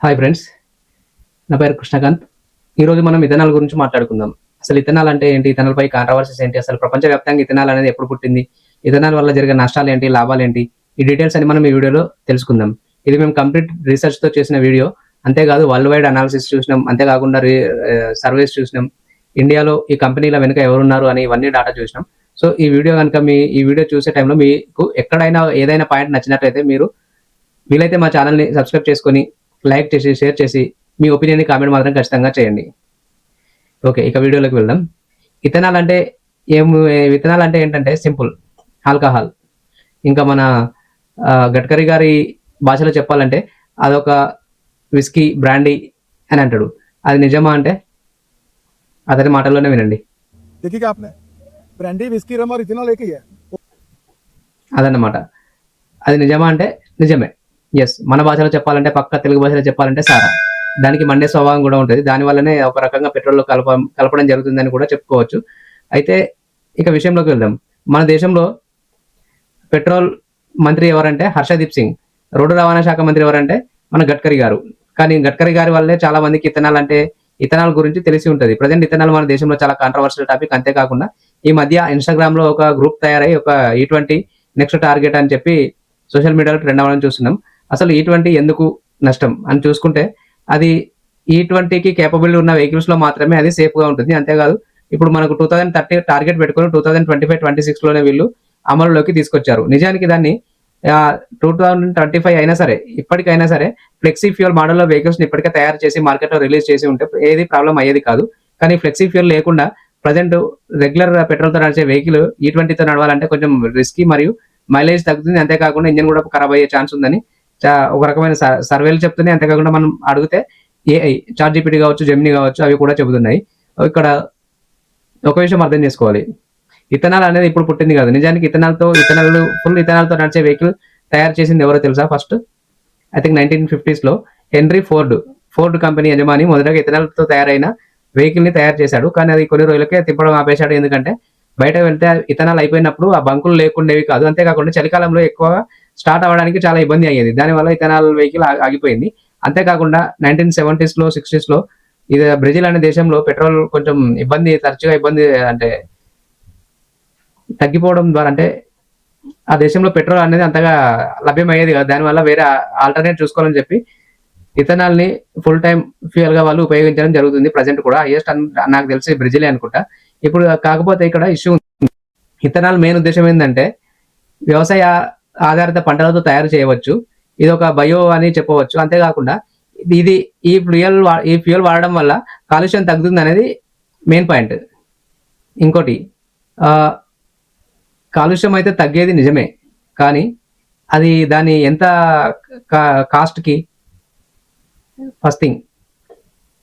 Hi friends, నా పేరు కృష్ణకాంత్. ఈరోజు మనం ఇథనాల్ గురించి మాట్లాడుకుందాం. అసలు ఇథనాల్ అంటే ఏంటి? ఇథనాల్‌పై కాంట్రవర్సీస్ ఏంటి? అసలు ప్రపంచవ్యాప్తంగా ఇథనాల్ అనేది ఎప్పుడు పుట్టింది? ఇథనాల్ వల్ల జరిగే నష్టాలేంటి? లాభాలేంటి? ఈ డీటెయిల్స్ అన్ని మనం ఈ వీడియోలో తెలుసుకుందాం. ఇది మేము కంప్లీట్ రీసెర్చ్‌తో చేసిన వీడియో. అంతేకాదు వరల్డ్ వైడ్ అనాలిసిస్ చూసినాం. అంతేకాకుండా సర్వేస్ చూసినాం. ఇండియాలో ఈ కంపెనీల వెనుక ఎవరున్నారు అని ఇవన్నీ డాటా చూసినాం. సో ఈ వీడియో గనుక ఈ వీడియో చూసే టైంలో మీకు ఎక్కడైనా ఏదైనా పాయింట్ నచ్చినట్లయితే మీరు వీలైతే మా ఛానల్‌ని సబ్స్క్రైబ్ చేసుకొని, లైక్ చేసి, షేర్ చేసి, మీ ఒపీనియన్‌ని కామెంట్ మాత్రం ఖచ్చితంగా చేయండి. ఓకే. ఇక వీడియోలోకి వెళ్దాం. ఇథనాల్ అంటే ఇథనాల్ అంటే ఏంటంటే సింపుల్ ఆల్కహాల్. ఇంకా మన గడ్కరీ గారి భాషలో చెప్పాలంటే అదొక విస్కీ, బ్రాండీ అని అంటాడు. అది నిజమా అంటే అతని మాటల్లోనే వినండి. देखिए क्या आपने ब्रांडी विस्की रम और इथेनॉल एक ही है। అదన్నమాట. అది నిజమా అంటే నిజమే. యెస్. మన భాషలో చెప్పాలంటే పక్కా తెలుగు భాషలో చెప్పాలంటే సారా. దానికి మండే స్వభావం కూడా ఉంటది. దాని వల్లనే ఒక రకంగా పెట్రోల్‌లో కలపడం జరుగుతుందని కూడా చెప్పుకోవచ్చు. అయితే ఇక విషయంలోకి వెళ్దాం. మన దేశంలో పెట్రోల్ మంత్రి ఎవరంటే హర్షదీప్ సింగ్. రోడ్డు రవాణా శాఖ మంత్రి ఎవరంటే మన గడ్కరీ గారు. కానీ గడ్కరీ గారి వల్లే చాలా మందికి ఇథనాల్ గురించి తెలిసి ఉంటది. ప్రెజెంట్ ఇథనాల్ మన దేశంలో చాలా కాంట్రవర్షియల్ టాపిక్. అంతేకాకుండా ఈ మధ్య ఇన్‌స్టాగ్రామ్‌లో ఒక గ్రూప్ తయారై ఒక E20 నెక్స్ట్ టార్గెట్ అని చెప్పి సోషల్ మీడియాలో ట్రెండ్ అవ్వడం చూస్తున్నాం. అసలు E20 ఎందుకు నష్టం అని చూసుకుంటే అది E20కి కేపబుల్ ఉన్న వెహికల్స్‌లో మాత్రమే అది సేఫ్‌గా ఉంటుంది. అంతేకాదు ఇప్పుడు మనకు 2030 టార్గెట్ పెట్టుకొని 2025, 26లోనే వీళ్ళు అమలులోకి తీసుకొచ్చారు. నిజానికి దాన్ని 2025 అయినా సరే, ఇప్పటికైనా సరే ఫ్లెక్సీ ఫ్యూయల్ మోడల్‌లో వెహికల్స్‌ని ఇప్పటికే తయారు చేసి మార్కెట్‌లో రిలీజ్ చేసి ఉంటే ఏది ప్రాబ్లమ్ అయ్యేది కాదు. కానీ ఫ్లెక్సీ ఫ్యూయల్ లేకుండా ప్రెజెంట్ రెగ్యులర్ పెట్రోల్‌తో నడిచే వెహికల్ E20తో నడవాలంటే కొంచెం రిస్కీ మరియు మైలేజ్ తగ్గుతుంది. అంతేకాకుండా ఇంజిన్ కూడా ఖరాబ్ అయ్యే ఛాన్స్ ఉందని ఒక రకమైన సర్వేలు చెప్తున్నాయి. అంతేకాకుండా మనం అడిగితే ఏఐ, చాట్‌జీపీటీ కావచ్చు, జెమినీ కావచ్చు అవి కూడా చెబుతున్నాయి. ఇక్కడ ఒక విషయం అర్థం చేసుకోవాలి. ఇథనాల్ అనేది ఇప్పుడు పుట్టింది కాదు. నిజానికి ఫుల్ ఇథనాల్‌తో నడిచే వెహికల్ తయారు చేసింది ఎవరో తెలుసా? ఫస్ట్ ఐ థింక్ 1950స్‌లో హెన్రీ ఫోర్డ్ కంపెనీ యజమాని మొదటగా ఇథనాల్‌తో తయారైన వెహికల్‌ని తయారు చేశాడు. కానీ అది కొన్ని రోజులకే తిప్పడం ఆపేశాడు. ఎందుకంటే బయట వెళ్తే ఇథనాల్ అయిపోయినప్పుడు ఆ బంకులు లేకుండేవి కాదు. అంతేకాకుండా చలికాలంలో ఎక్కువగా స్టార్ట్ అవ్వడానికి చాలా ఇబ్బంది అయ్యేది. దానివల్ల ఇథనాల్ వెహికల్ ఆగిపోయింది. అంతేకాకుండా 1970స్‌లో, 60స్‌లో ఇది బ్రెజిల్ అనే దేశంలో పెట్రోల్ కొంచెం తరచుగా ఇబ్బంది అంటే తగ్గిపోవడం ద్వారా అంటే ఆ దేశంలో పెట్రోల్ అనేది అంతగా లభ్యమయ్యేది కాదు. దానివల్ల వేరే ఆల్టర్నేట్ చూసుకోవాలని చెప్పి ఇథనాల్‌ని ఫుల్ టైమ్ ఫ్యూయల్ గా వాళ్ళు ఉపయోగించడం జరుగుతుంది. ప్రెజెంట్ కూడా హైయెస్ట్ నాకు తెలిసి బ్రెజిలే అనుకుంటా. ఇప్పుడు కాకపోతే ఇక్కడ ఇష్యూ ఇథనాల్ మెయిన్ ఉద్దేశం ఏంటంటే వ్యవసాయ ఆధారిత పంటలతో తయారు చేయవచ్చు. ఇది ఒక బయో అని చెప్పవచ్చు. అంతేకాకుండా ఇది ఈ ఫ్యూయల్ వాడడం వల్ల కాలుష్యం తగ్గుతుంది అనేది మెయిన్ పాయింట్. ఇంకోటి కాలుష్యం అయితే తగ్గేది నిజమే. కానీ అది దాని ఎంత కాస్ట్‌కి ఫస్ట్ థింగ్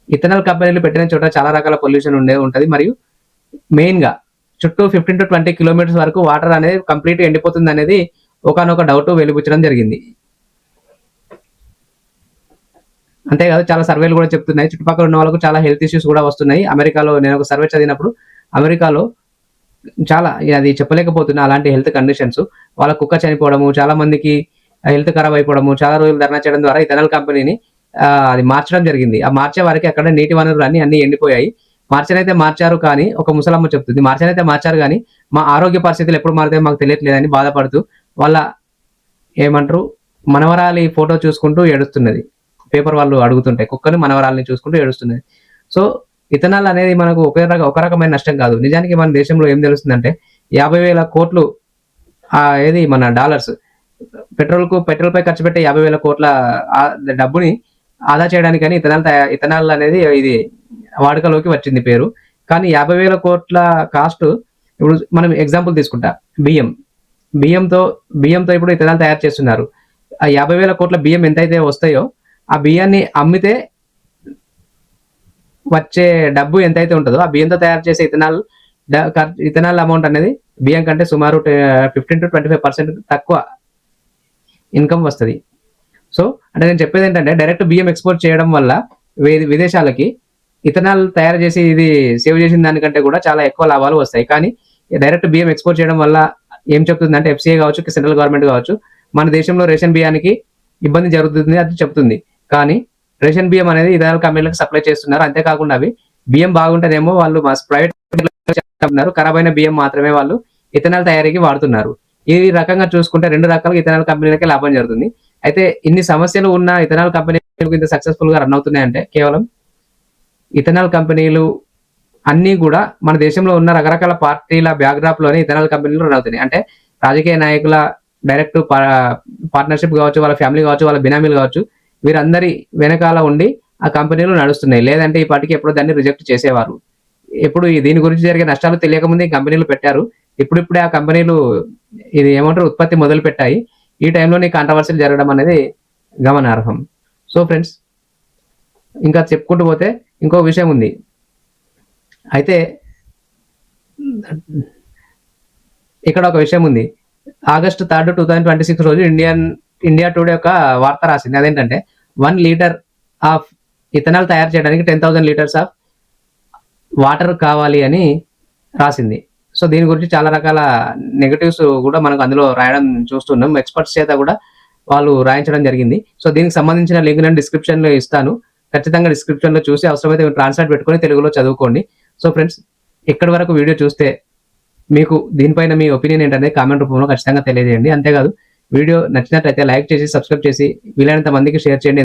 ఇథనాల్ కంపెనీలు పెట్టిన చోట చాలా రకాల పొల్యూషన్ ఉంటది. మరియు మెయిన్‌గా చుట్టూ 15-20 కిలోమీటర్స్ వరకు వాటర్ అనేది కంప్లీట్‌గా ఎండిపోతుంది అనేది ఒకానొక డౌట్ వెలిబుచ్చడం జరిగింది. అంతేకాదు చాలా సర్వేలు కూడా చెప్తున్నాయి. చుట్టుపక్కల ఉన్న వాళ్ళకు చాలా హెల్త్ ఇష్యూస్ కూడా వస్తున్నాయి. అమెరికాలో నేను ఒక సర్వే చదివినప్పుడు అమెరికాలో చాలా అది చెప్పలేకపోతున్నా అలాంటి హెల్త్ కండిషన్స్. వాళ్ళ కుక్క చనిపోవడము, చాలా మందికి హెల్త్ ఖరాబ్ అయిపోవడము, చాలా రోజులు ధర్నా చేయడం ద్వారా ఇథనాల్ కంపెనీని అది మార్చడం జరిగింది. ఆ మార్చే వారికి అక్కడ నీటి వనరులు అన్ని ఎండిపోయాయి. మార్చనైతే మార్చారు కానీ ఒక ముసలమ్మ చెప్తుంది. మార్చనైతే మార్చారు కానీ మా ఆరోగ్య పరిస్థితులు ఎప్పుడు మారుతాయో మాకు తెలియట్లేదని బాధపడుతూ వాళ్ళ ఏమంటారు మనవరాలి ఫోటో చూసుకుంటూ ఏడుస్తున్నది. పేపర్ వాళ్ళు అడుగుతుంటే కుక్కని మనవరాలిని చూసుకుంటూ ఏడుస్తున్నది. సో ఇథనాల్ అనేది మనకు ఒక రకమైన నష్టం కాదు. నిజానికి మన దేశంలో ఏం తెలుస్తుందంటే 50,000 కోట్లు ఏది మన డాలర్స్ పెట్రోల్‌పై ఖర్చు పెట్టే 50,000 కోట్ల డబ్బుని ఆదా చేయడానికని ఇథనాల్ అనేది ఇది వాడుకలోకి వచ్చింది పేరు. కానీ 50,000 కోట్ల కాస్ట్ ఇప్పుడు మనం ఎగ్జాంపుల్ తీసుకుంటా బియ్యంతో ఇప్పుడు ఇథనాల్ తయారు చేస్తున్నారు. ఆ 50,000 కోట్ల బియ్యం ఎంతైతే వస్తాయో ఆ బియ్యాన్ని అమ్మితే వచ్చే డబ్బు ఎంతైతే ఉంటుందో ఆ బియ్యంతో తయారు చేసే ఇథనాల్ అమౌంట్ అనేది బియ్యం కంటే సుమారు 15-25% తక్కువ ఇన్కమ్ వస్తుంది. సో అంటే నేను చెప్పేది ఏంటంటే డైరెక్ట్ బియ్యం ఎక్స్పోర్ట్ చేయడం వల్ల విదేశాలకి ఇథనాల్ తయారు చేసి ఇది సేవ్ చేసిన దానికంటే కూడా చాలా ఎక్కువ లాభాలు వస్తాయి. కానీ డైరెక్ట్ బియ్యం ఎక్స్పోర్ట్ చేయడం వల్ల ఏం చెప్తుందంటే FCA కావచ్చు, సెంట్రల్ గవర్నమెంట్ కావచ్చు మన దేశంలో రేషన్ బియ్యానికి ఇబ్బంది జరుగుతుంది అది చెప్తుంది. కానీ రేషన్ బియ్యం అనేది ఇతర కంపెనీలకు సప్లై చేస్తున్నారు. అంతేకాకుండా అవి బియ్యం బాగుంటేనేమో వాళ్ళు మా ప్రైవేట్ చెప్తున్నారు, ఖరాబ్ అయిన బియ్యం మాత్రమే వాళ్ళు ఇథనాల్ తయారీకి వాడుతున్నారు. ఈ రకంగా చూసుకుంటే 2 రకాలుగా ఇథనాల్ కంపెనీలకే లాభం జరుగుతుంది. అయితే ఇన్ని సమస్యలు ఉన్న ఇథనాల్ కంపెనీలు ఇంత సక్సెస్ఫుల్ గా రన్ అవుతున్నాయంటే కేవలం ఇథనాల్ కంపెనీలు అన్నీ కూడా మన దేశంలో ఉన్న రకరకాల పార్టీల బ్యాక్డ్రాప్ లోనే ఇథనాల్ కంపెనీలు రన్ అవుతున్నాయి. అంటే రాజకీయ నాయకుల డైరెక్ట్ పార్ట్నర్షిప్ కావచ్చు, వాళ్ళ ఫ్యామిలీ కావచ్చు, వాళ్ళ బినామీలు కావచ్చు, వీరందరి వెనకాల ఉండి ఆ కంపెనీలు నడుస్తున్నాయి. లేదంటే ఈ పాటికి ఎప్పుడో దాన్ని రిజెక్ట్ చేసేవారు. ఎప్పుడు దీని గురించి జరిగే నష్టాలు తెలియకముందే ఈ కంపెనీలు పెట్టారు. ఇప్పుడిప్పుడే ఆ కంపెనీలు ఇది ఏమంటారు ఉత్పత్తి మొదలు పెట్టాయి. ఈ టైంలోనే కాంట్రవర్సీలు జరగడం అనేది గమనార్హం. సో ఫ్రెండ్స్, ఇంకా చెప్పుకుంటూ పోతే ఇంకో విషయం ఉంది. అయితే ఇక్కడ ఒక విషయం ఉంది. ఆగస్టు 3, 2026 రోజు ఇండియా టుడే ఒక వార్త రాసింది. అదేంటంటే 1 లీటర్ ఆఫ్ ఇథనాల్ తయారు చేయడానికి 10,000 లీటర్స్ ఆఫ్ వాటర్ కావాలి అని రాసింది. సో దీని గురించి చాలా రకాల నెగటివ్స్ కూడా మనకు అందులో రాయడం చూస్తున్నాం. ఎక్స్పర్ట్స్ చేత కూడా వాళ్ళు రాయించడం జరిగింది. సో దీనికి సంబంధించిన లింక్ నేను డిస్క్రిప్షన్ లో ఇస్తాను. ఖచ్చితంగా డిస్క్రిప్షన్ లో చూసి అవసరమైతే ట్రాన్స్లేట్ పెట్టుకొని తెలుగులో చదువుకోండి. సో ఫ్రెండ్స్, ఇక్కడి వరకు వీడియో చూస్తే మీకు దీనిపైన మీ ఒపీనియన్ ఏంటనేది కామెంట్ రూపంలో ఖచ్చితంగా తెలియజేయండి. అంతేకాదు వీడియో నచ్చినట్లయితే లైక్ చేసి సబ్స్క్రైబ్ చేసి వీలైనంత మందికి షేర్ చేయండి.